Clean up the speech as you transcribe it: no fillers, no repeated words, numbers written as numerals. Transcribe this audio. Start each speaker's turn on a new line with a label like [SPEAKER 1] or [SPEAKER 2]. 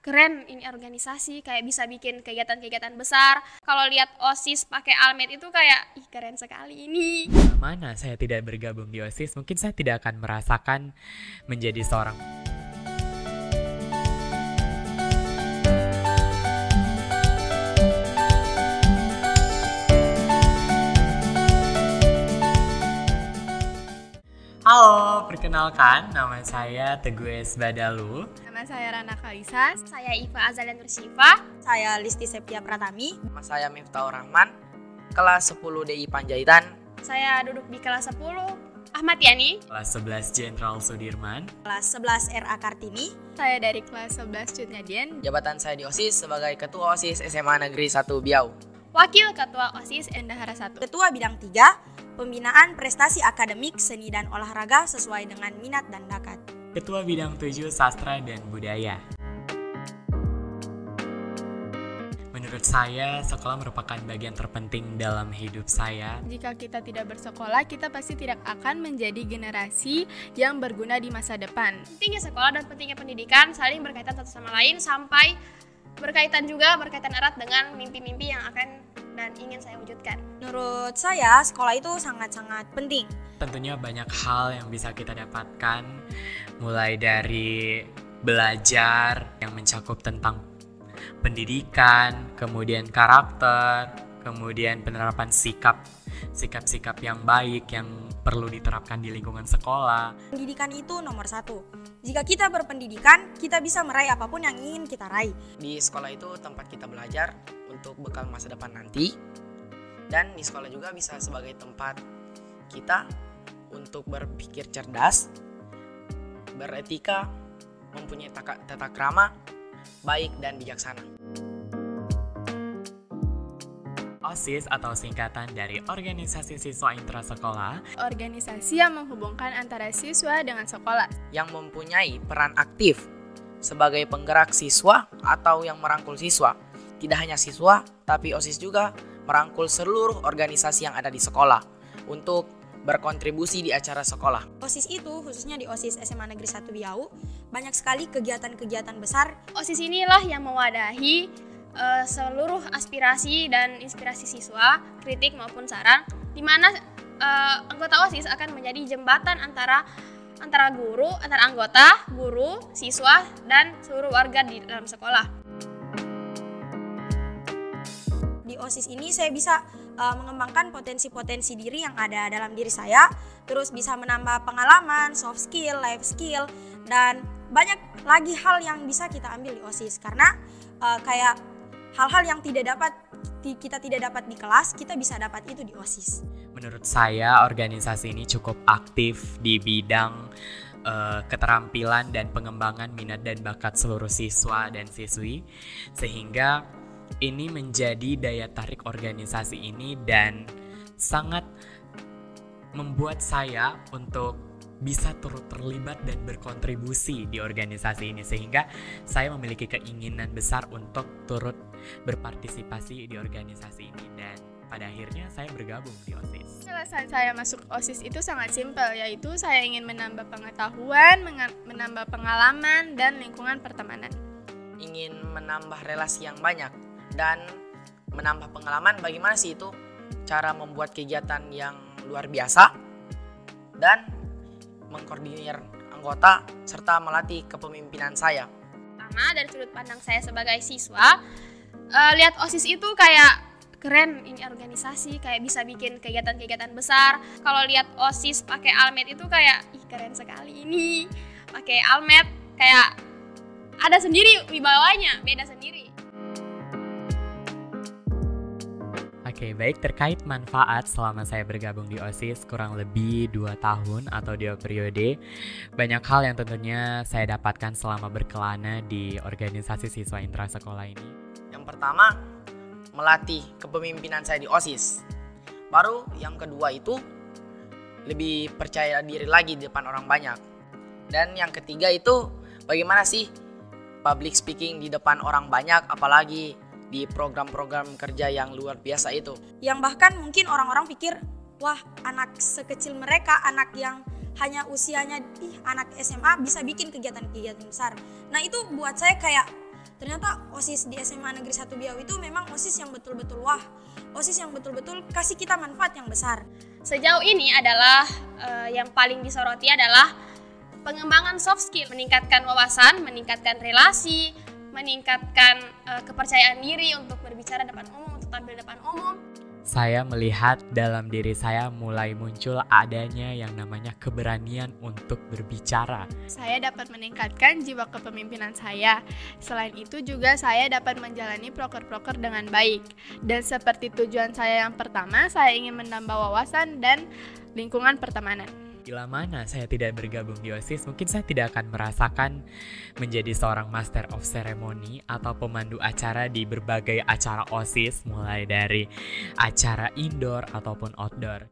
[SPEAKER 1] keren ini organisasi, kayak bisa bikin kegiatan-kegiatan besar. Kalau lihat OSIS pakai almet itu kayak, ih keren sekali ini.
[SPEAKER 2] Mana saya tidak bergabung di OSIS, mungkin saya tidak akan merasakan menjadi seorang. Halo, perkenalkan nama saya Teguh S. Badalu.
[SPEAKER 3] Nama saya Rana Kalisa.
[SPEAKER 1] Saya Iva Azalia Nursifa.
[SPEAKER 4] Saya Listi Septia Pratami.
[SPEAKER 5] Nama saya Miftahur Rahman, kelas 10 DI Panjaitan.
[SPEAKER 1] Saya duduk di kelas 10 Ahmad Yani.
[SPEAKER 2] Kelas 11 Jenderal Sudirman.
[SPEAKER 4] Kelas 11 RA Kartini.
[SPEAKER 3] Saya dari kelas 11 Cut Nyadien.
[SPEAKER 5] Jabatan saya di OSIS sebagai Ketua OSIS SMA Negeri 1 Biau.
[SPEAKER 1] Wakil Ketua OSIS
[SPEAKER 3] Endahara 1.
[SPEAKER 4] Ketua Bidang 3, Pembinaan Prestasi Akademik Seni dan Olahraga sesuai dengan minat dan bakat.
[SPEAKER 2] Ketua Bidang 7 Sastra dan Budaya. Menurut saya, sekolah merupakan bagian terpenting dalam hidup saya.
[SPEAKER 3] Jika kita tidak bersekolah, kita pasti tidak akan menjadi generasi yang berguna di masa depan.
[SPEAKER 1] Pentingnya sekolah dan pentingnya pendidikan saling berkaitan satu sama lain sampai berkaitan erat dengan mimpi-mimpi yang akan dan ingin saya wujudkan.
[SPEAKER 4] Menurut saya, sekolah itu sangat-sangat penting.
[SPEAKER 2] Tentunya banyak hal yang bisa kita dapatkan, mulai dari belajar yang mencakup tentang pendidikan, kemudian karakter, kemudian penerapan sikap-sikap yang baik yang perlu diterapkan di lingkungan sekolah.
[SPEAKER 4] Pendidikan itu nomor 1. Jika kita berpendidikan, kita bisa meraih apapun yang ingin kita raih.
[SPEAKER 5] Di sekolah itu tempat kita belajar untuk bekal masa depan nanti. Dan di sekolah juga bisa sebagai tempat kita untuk berpikir cerdas, beretika, mempunyai tata krama, baik dan bijaksana.
[SPEAKER 2] OSIS atau singkatan dari Organisasi Siswa Intrasekolah,
[SPEAKER 3] organisasi yang menghubungkan antara siswa dengan sekolah,
[SPEAKER 5] yang mempunyai peran aktif sebagai penggerak siswa atau yang merangkul siswa. Tidak hanya siswa, tapi OSIS juga merangkul seluruh organisasi yang ada di sekolah untuk berkontribusi di acara sekolah.
[SPEAKER 4] OSIS itu, khususnya di OSIS SMA Negeri 1 Biau, banyak sekali kegiatan-kegiatan besar.
[SPEAKER 1] OSIS inilah yang mewadahi seluruh aspirasi dan inspirasi siswa, kritik maupun saran, di mana anggota OSIS akan menjadi jembatan antara anggota, guru, siswa, dan seluruh warga di dalam sekolah.
[SPEAKER 4] Di OSIS ini saya bisa mengembangkan potensi-potensi diri yang ada dalam diri saya, terus bisa menambah pengalaman, soft skill, life skill, dan banyak lagi hal yang bisa kita ambil di OSIS. Karena kayak hal-hal yang kita tidak dapat di kelas, kita bisa dapat itu di OSIS.
[SPEAKER 2] menurut saya organisasi ini cukup aktif di bidang keterampilan dan pengembangan minat dan bakat seluruh siswa dan siswi, sehingga ini menjadi daya tarik organisasi ini dan sangat membuat saya untuk bisa turut terlibat dan berkontribusi di organisasi ini, sehingga saya memiliki keinginan besar untuk turut berpartisipasi di organisasi ini, dan pada akhirnya saya bergabung di OSIS.
[SPEAKER 3] Alasan saya masuk OSIS itu sangat simpel, yaitu saya ingin menambah pengetahuan, menambah pengalaman, dan lingkungan pertemanan.
[SPEAKER 5] Ingin menambah relasi yang banyak dan menambah pengalaman. Bagaimana sih itu cara membuat kegiatan yang luar biasa dan mengkoordinir anggota serta melatih kepemimpinan saya.
[SPEAKER 1] Pertama, dari sudut pandang saya sebagai siswa, lihat OSIS itu kayak keren ini organisasi, kayak bisa bikin kegiatan-kegiatan besar. Kalau lihat OSIS pakai almet itu kayak, ih keren sekali ini. Pakai almet kayak ada sendiri wibawanya, beda sendiri.
[SPEAKER 2] Oke, baik, terkait manfaat selama saya bergabung di OSIS kurang lebih 2 tahun atau 2 periode, banyak hal yang tentunya saya dapatkan selama berkelana di organisasi siswa intrasekolah ini.
[SPEAKER 5] Yang pertama, melatih kepemimpinan saya di OSIS. Baru yang kedua itu lebih percaya diri lagi di depan orang banyak. Dan yang ketiga itu bagaimana sih public speaking di depan orang banyak, apalagi di program-program kerja yang luar biasa itu.
[SPEAKER 4] Yang bahkan mungkin orang-orang pikir, wah anak sekecil mereka, anak yang hanya usianya anak SMA bisa bikin kegiatan-kegiatan besar. Nah itu buat saya kayak ternyata OSIS di SMA Negeri 1 Biau itu memang OSIS yang betul-betul wah, OSIS yang betul-betul kasih kita manfaat yang besar.
[SPEAKER 1] Sejauh ini adalah yang paling disoroti adalah pengembangan soft skill, meningkatkan wawasan, meningkatkan relasi, meningkatkan kepercayaan diri untuk berbicara depan umum, untuk tampil depan umum.
[SPEAKER 2] Saya melihat dalam diri saya mulai muncul adanya yang namanya keberanian untuk berbicara.
[SPEAKER 3] Saya dapat meningkatkan jiwa kepemimpinan saya. Selain itu juga saya dapat menjalani proker-proker dengan baik. Dan seperti tujuan saya yang pertama, saya ingin menambah wawasan dan lingkungan pertemanan.
[SPEAKER 2] Bila mana saya tidak bergabung di OSIS, mungkin saya tidak akan merasakan menjadi seorang Master of Ceremony atau pemandu acara di berbagai acara OSIS, mulai dari acara indoor ataupun outdoor.